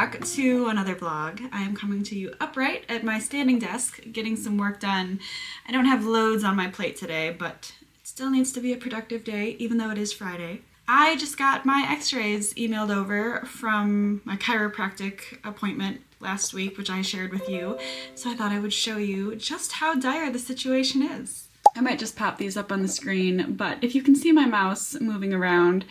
back to another vlog. I am coming to you upright at my standing desk, getting some work done. I don't have loads on my plate today, but it still needs to be a productive day, even though it is Friday. I just got my x-rays emailed over from my chiropractic appointment last week, which I shared with you, so I thought I would show you just how dire the situation is. I might just pop these up on the screen, but if you can see my mouse moving around,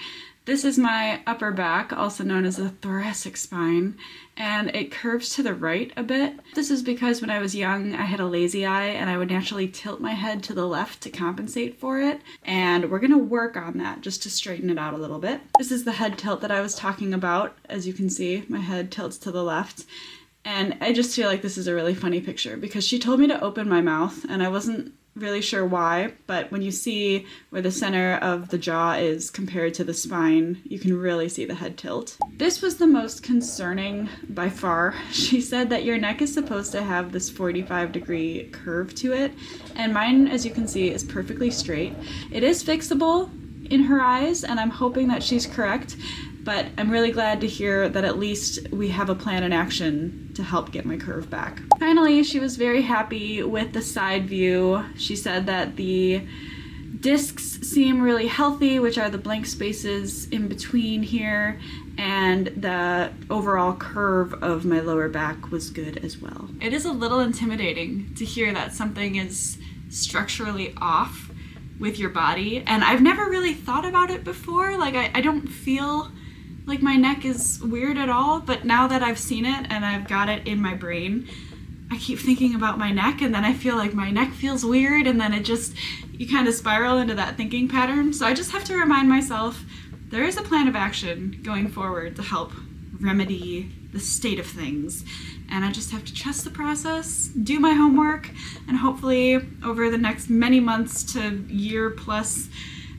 this is my upper back, also known as the thoracic spine, and it curves to the right a bit. This is because when I was young, I had a lazy eye and I would naturally tilt my head to the left to compensate for it, and we're gonna work on that just to straighten it out a little bit. This is the head tilt that I was talking about. As you can see, my head tilts to the left, and I just feel like this is a really funny picture because she told me to open my mouth, and I wasn't really sure why, but when you see where the center of the jaw is compared to the spine, you can really see the head tilt. This was the most concerning by far. She said that your neck is supposed to have this 45-degree curve to it, and mine, as you can see, is perfectly straight. It is fixable in her eyes, and I'm hoping that she's correct, but I'm really glad to hear that at least we have a plan in action to help get my curve back. Finally, she was very happy with the side view. She said that the discs seem really healthy, which are the blank spaces in between here, and the overall curve of my lower back was good as well. It is a little intimidating to hear that something is structurally off with your body, and I've never really thought about it before. Like, I don't feel like my neck is weird at all, but now that I've seen it and I've got it in my brain, I keep thinking about my neck, and then I feel like my neck feels weird, and then you kind of spiral into that thinking pattern. So I just have to remind myself there is a plan of action going forward to help remedy the state of things, and I just have to trust the process, do my homework, and hopefully over the next many months to year plus,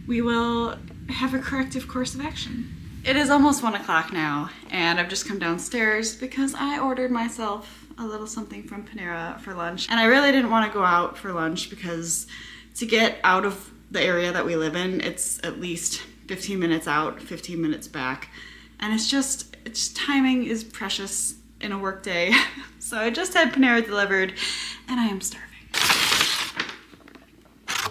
we will have a corrective course of action. It is almost 1 o'clock now, and I've just come downstairs because I ordered myself a little something from Panera for lunch. And I really didn't want to go out for lunch because to get out of the area that we live in, it's at least 15 minutes out, 15 minutes back. And it's just timing is precious in a work day. So I just had Panera delivered, and I am starving.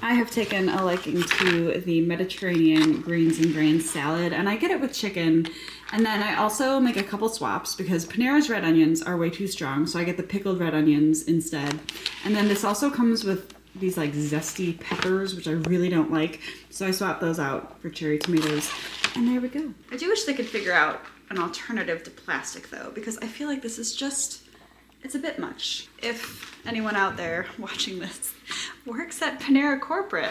I have taken a liking to the Mediterranean greens and grains salad, and I get it with chicken, and then I also make a couple swaps because Panera's red onions are way too strong, so I get the pickled red onions instead. And then this also comes with these like zesty peppers, which I really don't like, so I swap those out for cherry tomatoes, and there we go. I do wish they could figure out an alternative to plastic though, because I feel like this is just, it's a bit much. If anyone out there watching this works at Panera Corporate,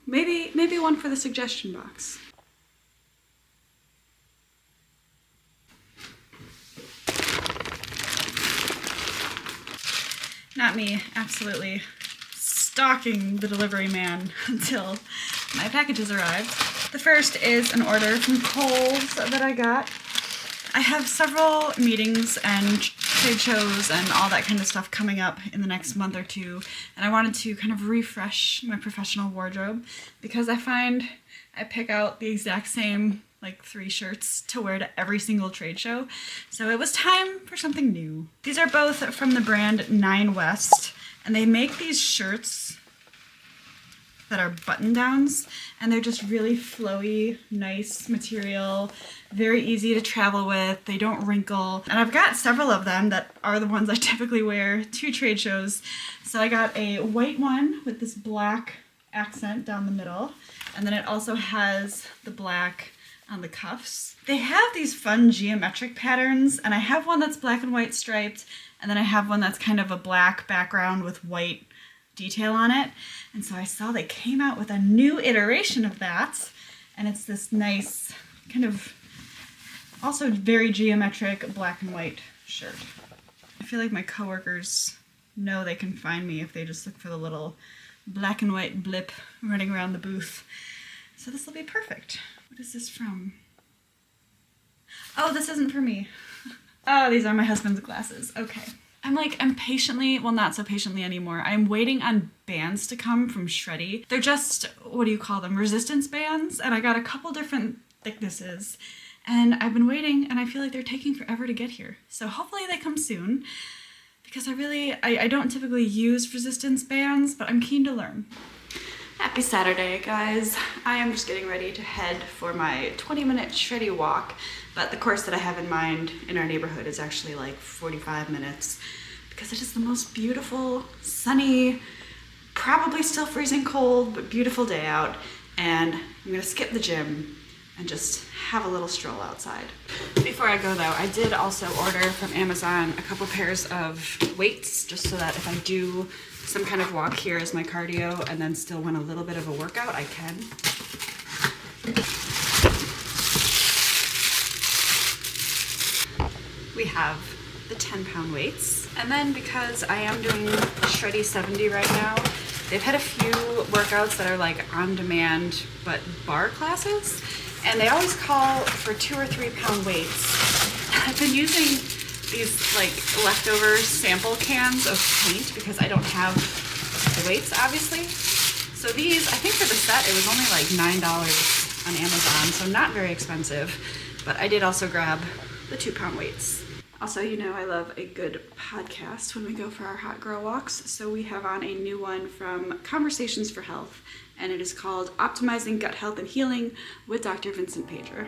maybe one for the suggestion box. Not me, absolutely stalking the delivery man until my packages arrived. The first is an order from Kohls that I got. I have several meetings and trade shows and all that kind of stuff coming up in the next month or two, and I wanted to kind of refresh my professional wardrobe because I find I pick out the exact same like 3 shirts to wear to every single trade show, so it was time for something new. These are both from the brand 9 West, and they make these shirts that are button-downs, and they're just really flowy, nice material, very easy to travel with, they don't wrinkle. And I've got several of them that are the ones I typically wear to trade shows. So I got a white one with this black accent down the middle, and then it also has the black on the cuffs. They have these fun geometric patterns, and I have one that's black and white striped, and then I have one that's kind of a black background with white detail on it. And so I saw they came out with a new iteration of that, and it's this nice kind of also very geometric black and white shirt. I feel like my coworkers know they can find me if they just look for the little black and white blip running around the booth. So this will be perfect. What is this from? Oh, this isn't for me. Oh, these are my husband's glasses. Okay. I'm patiently, well, not so patiently anymore. I'm waiting on bands to come from Shreddy. They're just, what do you call them? Resistance bands. And I got a couple different thicknesses. and I've been waiting and I feel like they're taking forever to get here. So hopefully they come soon, because I don't typically use resistance bands, but I'm keen to learn. Happy Saturday, guys. I am just getting ready to head for my 20-minute shreddy walk, but the course that I have in mind in our neighborhood is actually like 45 minutes because it is the most beautiful, sunny, probably still freezing cold, but beautiful day out, and I'm gonna skip the gym and just have a little stroll outside. Before I go though, I did also order from Amazon a couple pairs of weights, just so that if I do some kind of walk here as my cardio and then still want a little bit of a workout, I can. We have the 10-pound weights. And then because I am doing Shreddy 70 right now, they've had a few workouts that are like on demand, but bar classes. And they always call for 2 or 3 pound weights. I've been using these like leftover sample cans of paint because I don't have the weights, obviously. So these, I think for the set, it was only like $9 on Amazon, so not very expensive. But I did also grab the 2-pound weights. Also, you know I love a good podcast when we go for our hot girl walks. So we have on a new one from Conversations for Health, and it is called Optimizing Gut Health and Healing with Dr. Vincent Pager.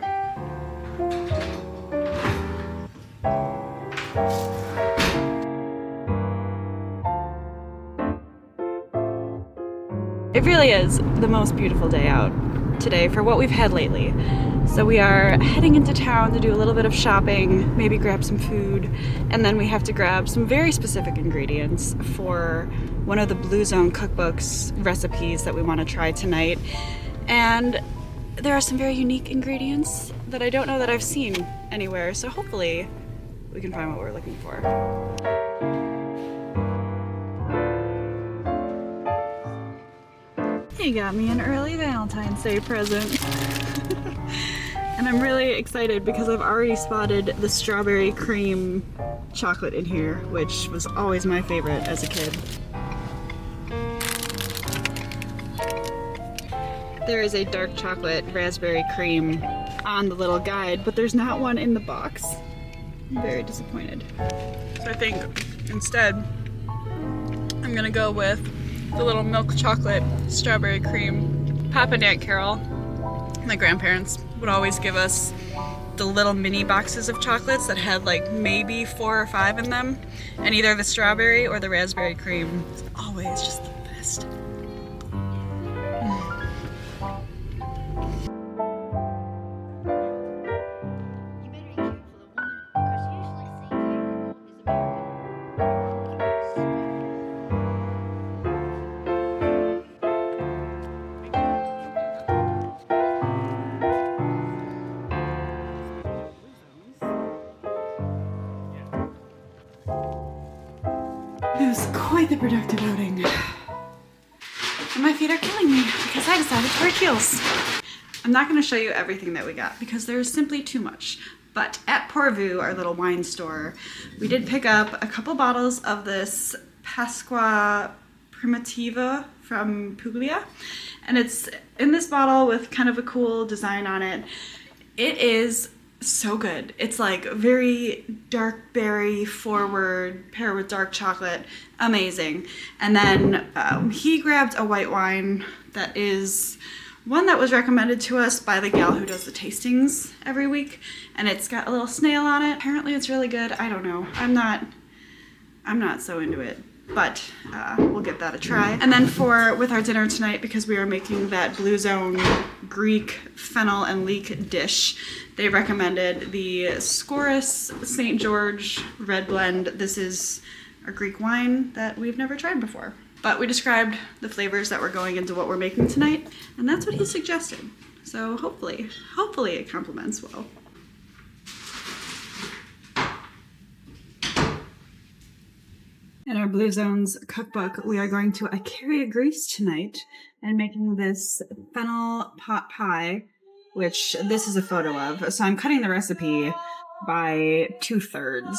It really is the most beautiful day out today for what we've had lately. So we are heading into town to do a little bit of shopping, maybe grab some food, and then we have to grab some very specific ingredients for one of the Blue Zone cookbooks recipes that we want to try tonight. And there are some very unique ingredients that I don't know that I've seen anywhere, so hopefully we can find what we're looking for. He got me an early Valentine's Day present. And I'm really excited because I've already spotted the strawberry cream chocolate in here, which was always my favorite as a kid. There is a dark chocolate raspberry cream on the little guide, but there's not one in the box. I'm very disappointed. So I think instead I'm gonna go with the little milk chocolate strawberry cream. Papa and Aunt Carol, my grandparents, would always give us the little mini boxes of chocolates that had like maybe 4 or 5 in them, and either the strawberry or the raspberry cream was always just the best. It was quite the productive outing. And my feet are killing me because I decided to wear heels. I'm not going to show you everything that we got because there's simply too much. But at Porvu, our little wine store, we did pick up a couple bottles of this Pasqua Primitiva from Puglia. And it's in this bottle with kind of a cool design on it. It is so good. It's like very dark berry forward, paired with dark chocolate. Amazing. And then he grabbed a white wine that is one that was recommended to us by the gal who does the tastings every week, and it's got a little snail on it. Apparently it's really good. I don't know. I'm not so into it, but we'll give that a try. And then with our dinner tonight, because we are making that Blue Zone Greek fennel and leek dish, they recommended the Scorus St. George Red Blend. This is a Greek wine that we've never tried before. But we described the flavors that were going into what we're making tonight, and that's what he suggested. So hopefully it complements well. In our Blue Zones cookbook, we are going to Icaria, Greece tonight and making this Fennel Pot Pie, which this is a photo of. So I'm cutting the recipe by 2/3.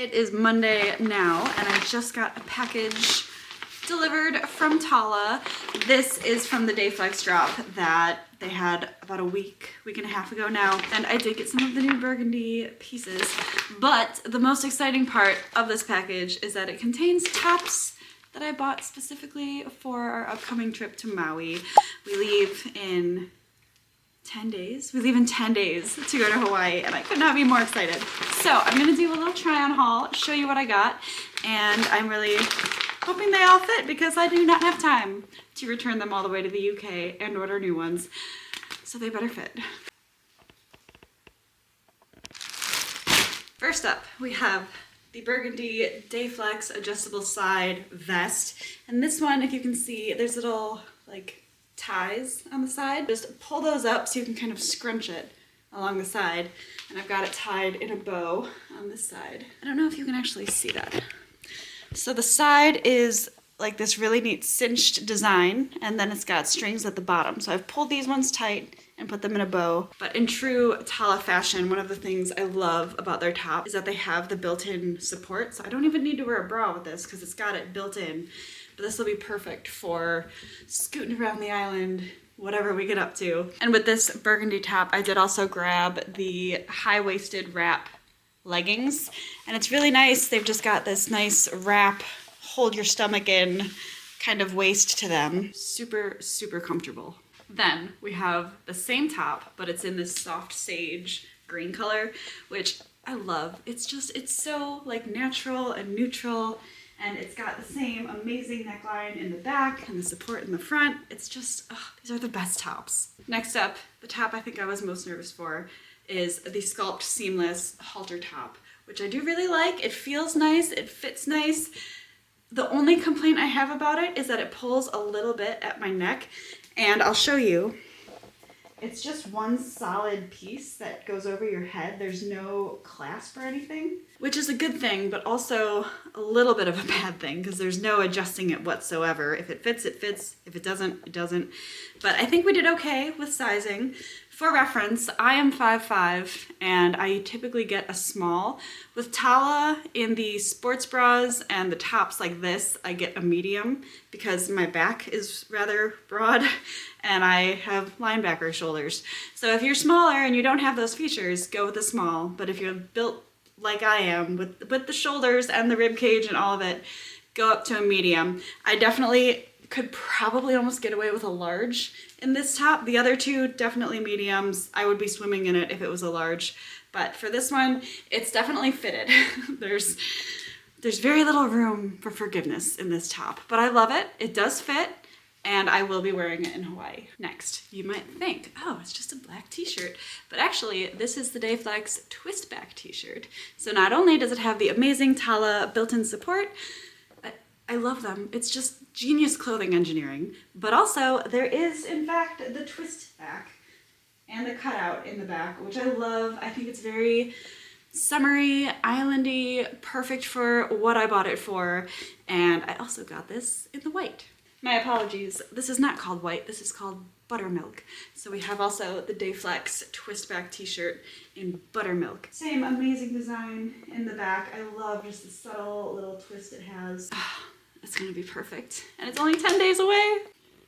It is Monday now, and I just got a package delivered from Tala. This is from the Dayflex drop that they had about a week and a half ago now, and I did get some of the new burgundy pieces. But the most exciting part of this package is that it contains tops that I bought specifically for our upcoming trip to Maui. We leave in 10 days. We leave in 10 days to go to Hawaii, and I could not be more excited. So I'm gonna do a little try on haul, show you what I got, and I'm really hoping they all fit because I do not have time to return them all the way to the UK and order new ones, so they better fit. First up, we have the burgundy Dayflex adjustable side vest, and this one, if you can see, there's little like ties on the side. Just pull those up so you can kind of scrunch it along the side, and I've got it tied in a bow on this side. I don't know if you can actually see that. So the side is like this really neat cinched design, and then it's got strings at the bottom. So I've pulled these ones tight and put them in a bow. But in true Tala fashion, one of the things I love about their top is that they have the built-in support. So I don't even need to wear a bra with this because it's got it built in. But this will be perfect for scooting around the island, whatever we get up to. And with this burgundy top, I did also grab the high-waisted wrap leggings, and it's really nice. They've just got this nice wrap, hold your stomach in kind of waist to them. Super, super comfortable. Then we have the same top, but it's in this soft sage green color, which I love. It's so like natural and neutral, and it's got the same amazing neckline in the back and the support in the front. It's just, these are the best tops. Next up, the top I think I was most nervous for is the Sculpt Seamless halter top, which I do really like. It feels nice, it fits nice. The only complaint I have about it is that it pulls a little bit at my neck, and I'll show you. It's just one solid piece that goes over your head. There's no clasp or anything, which is a good thing, but also a little bit of a bad thing because there's no adjusting it whatsoever. If it fits, it fits. If it doesn't, it doesn't. But I think we did okay with sizing. For reference, I am 5'5", and I typically get a small. With Tala, in the sports bras and the tops like this, I get a medium because my back is rather broad and I have linebacker shoulders. So if you're smaller and you don't have those features, go with a small. But if you're built like I am, with the shoulders and the rib cage and all of it, go up to a medium. I definitely could probably almost get away with a large in this top. The other two, definitely mediums. I would be swimming in it if it was a large. But for this one, it's definitely fitted. There's very little room for forgiveness in this top, but I love it. It does fit, and I will be wearing it in Hawaii. Next, you might think, oh, it's just a black t-shirt, but actually this is the Dayflex twist back t-shirt. So not only does it have the amazing Tala built-in support, I love them. It's just genius clothing engineering. But also, there is, in fact, the twist back and the cutout in the back, which I love. I think it's very summery, islandy, perfect for what I bought it for. And I also got this in the white. My apologies. This is not called white. This is called buttermilk. So we have also the Dayflex twist back t-shirt in buttermilk. Same amazing design in the back. I love just the subtle little twist it has. It's gonna be perfect. And it's only 10 days away.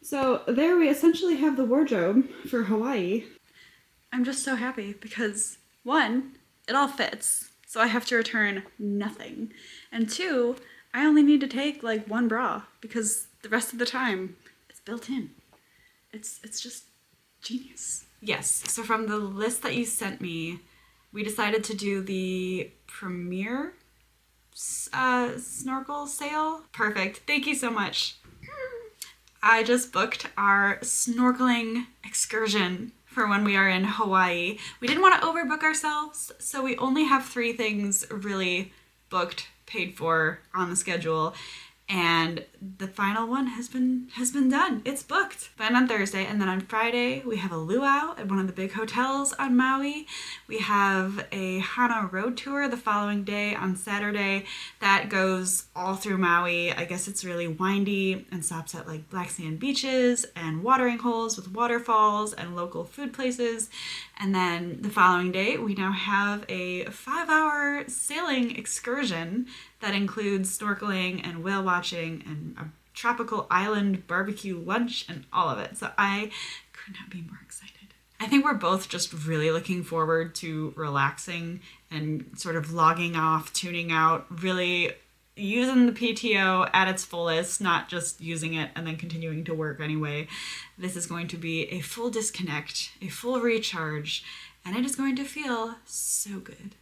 So there we essentially have the wardrobe for Hawaii. I'm just so happy because one, it all fits. So I have to return nothing. And two, I only need to take like one bra because the rest of the time it's built in. It's just genius. Yes, so from the list that you sent me, we decided to do the Premier snorkel sale. Perfect. Thank you so much. I just booked our snorkeling excursion for when we are in Hawaii. We didn't want to overbook ourselves, so we only have 3 things really booked, paid for, on the schedule. and the final one has been done. It's booked. Then on Thursday, and then on Friday we have a luau at one of the big hotels on Maui. We have a Hana road tour the following day on Saturday that goes all through Maui. I guess it's really windy and stops at like black sand beaches and watering holes with waterfalls and local food places. And then the following day we now have a 5-hour sailing excursion that includes snorkeling and whale watching and a tropical island barbecue lunch and all of it. So I could not be more excited. I think we're both just really looking forward to relaxing and sort of logging off, tuning out, really using the PTO at its fullest, not just using it and then continuing to work anyway. This is going to be a full disconnect, a full recharge, and it is going to feel so good.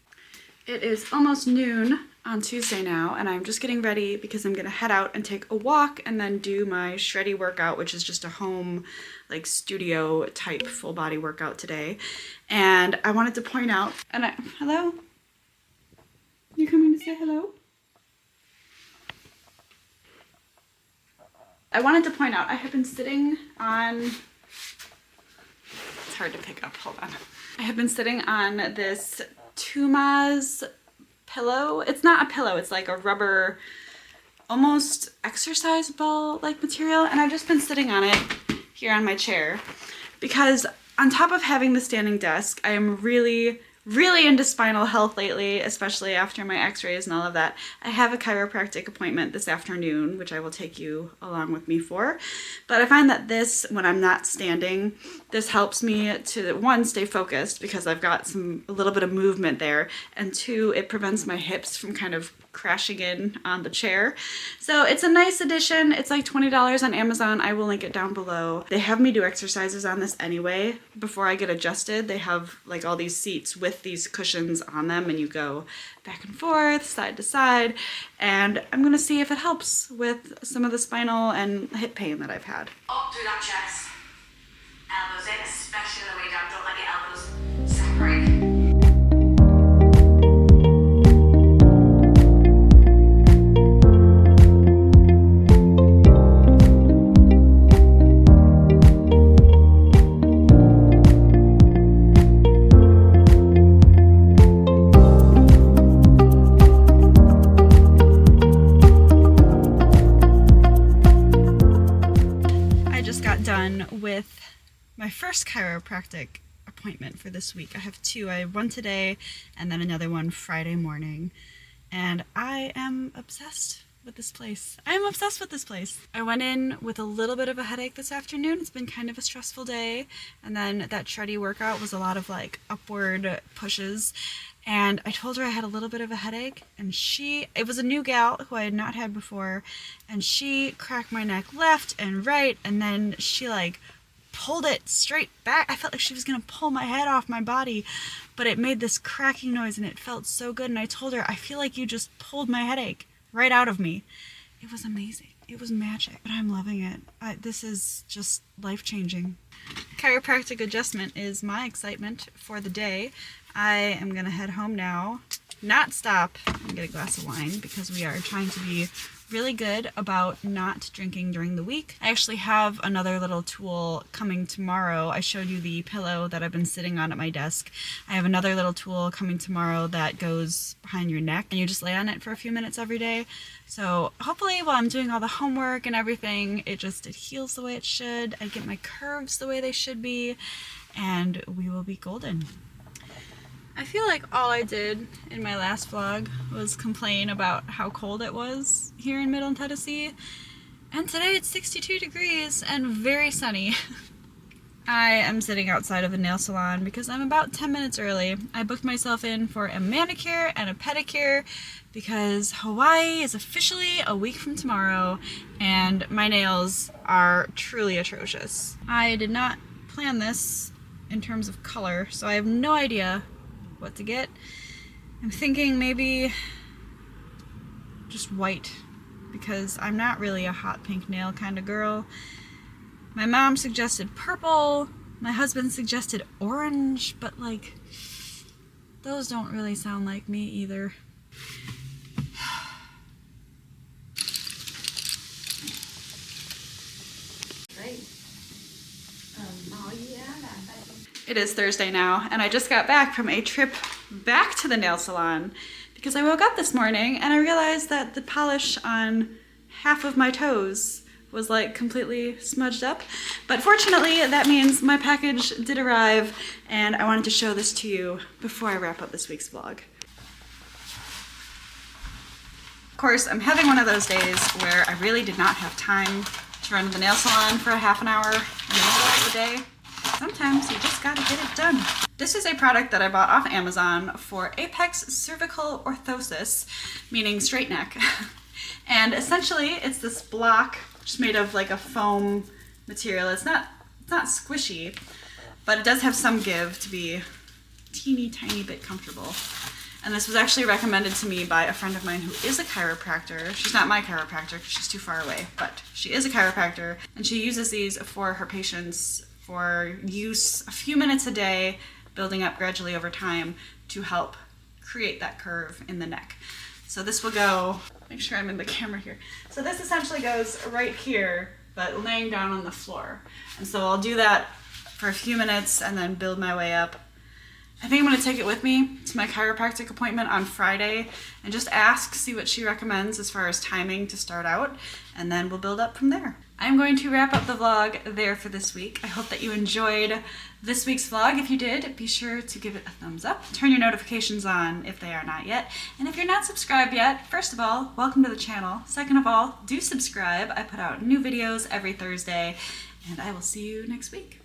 It is almost noon on Tuesday now, and I'm just getting ready because I'm gonna head out and take a walk and then do my shreddy workout, which is just a home, like studio type full body workout today. And I wanted to point out, hello? You coming to say hello? I wanted to point out, I have been sitting on, it's hard to pick up, hold on. I have been sitting on this Tuma's pillow. It's not a pillow, it's like a rubber, almost exercise ball like material, and I've just been sitting on it here on my chair because on top of having the standing desk, I am really into spinal health lately, especially after my x-rays and all of that. I have a chiropractic appointment this afternoon, which I will take you along with me for. But I find that this, when I'm not standing, this helps me to, one, stay focused because I've got a little bit of movement there, and two, it prevents my hips from kind of crashing in on the chair. So it's a nice addition. It's like $20 on Amazon. I will link it down below. They have me do exercises on this anyway before I get adjusted. They have like all these seats with these cushions on them, and you go back and forth, side to side, and I'm gonna see if it helps with some of the spinal and hip pain that I've had. Up through that chest. Elbows in, especially the way down. Don't let your elbows separate. With my first chiropractic appointment for this week. I have two. I have one today and then another one Friday morning. And I am obsessed with this place. I am obsessed with this place. I went in with a little bit of a headache this afternoon. It's been kind of a stressful day. And then that shreddy workout was a lot of like upward pushes. And I told her I had a little bit of a headache, and it was a new gal who I had not had before, and she cracked my neck left and right, and then she like pulled it straight back. I felt like she was gonna pull my head off my body, but it made this cracking noise and it felt so good. And I told her, I feel like you just pulled my headache right out of me. It was amazing. It was magic, but I'm loving it. This is just life-changing. Chiropractic adjustment is my excitement for the day. I am gonna head home now, not stop and get a glass of wine because we are trying to be really good about not drinking during the week. I actually have another little tool coming tomorrow. I showed you the pillow that I've been sitting on at my desk. I have another little tool coming tomorrow that goes behind your neck and you just lay on it for a few minutes every day. So hopefully while I'm doing all the homework and everything, it heals the way it should. I get my curves the way they should be, and we will be golden. I feel like all I did in my last vlog was complain about how cold it was here in Middle Tennessee, and today it's 62 degrees and very sunny. I am sitting outside of a nail salon because I'm about 10 minutes early. I booked myself in for a manicure and a pedicure because Hawaii is officially a week from tomorrow and my nails are truly atrocious. I did not plan this in terms of color, so I have no idea what to get. I'm thinking maybe just white because I'm not really a hot pink nail kind of girl. My mom suggested purple, my husband suggested orange, but like those don't really sound like me either. It is Thursday now, and I just got back from a trip back to the nail salon because I woke up this morning and I realized that the polish on half of my toes was like completely smudged up. But fortunately, that means my package did arrive, and I wanted to show this to you before I wrap up this week's vlog. Of course, I'm having one of those days where I really did not have time to run to the nail salon for a half an hour in the middle of the day. Sometimes you just gotta get it done. This is a product that I bought off Amazon for apex cervical orthosis, meaning straight neck. And essentially it's this block just made of like a foam material. It's not squishy, but it does have some give to be a teeny tiny bit comfortable. And this was actually recommended to me by a friend of mine who is a chiropractor. She's not my chiropractor because she's too far away, but she is a chiropractor, and she uses these for her patients for use a few minutes a day, building up gradually over time to help create that curve in the neck. So this will go, make sure I'm in the camera here. So this essentially goes right here, but laying down on the floor. And so I'll do that for a few minutes and then build my way up. I think I'm going to take it with me to my chiropractic appointment on Friday and just see what she recommends as far as timing to start out, and then we'll build up from there. I'm going to wrap up the vlog there for this week. I hope that you enjoyed this week's vlog. If you did, be sure to give it a thumbs up. Turn your notifications on if they are not yet. And if you're not subscribed yet, first of all, welcome to the channel. Second of all, do subscribe. I put out new videos every Thursday, and I will see you next week.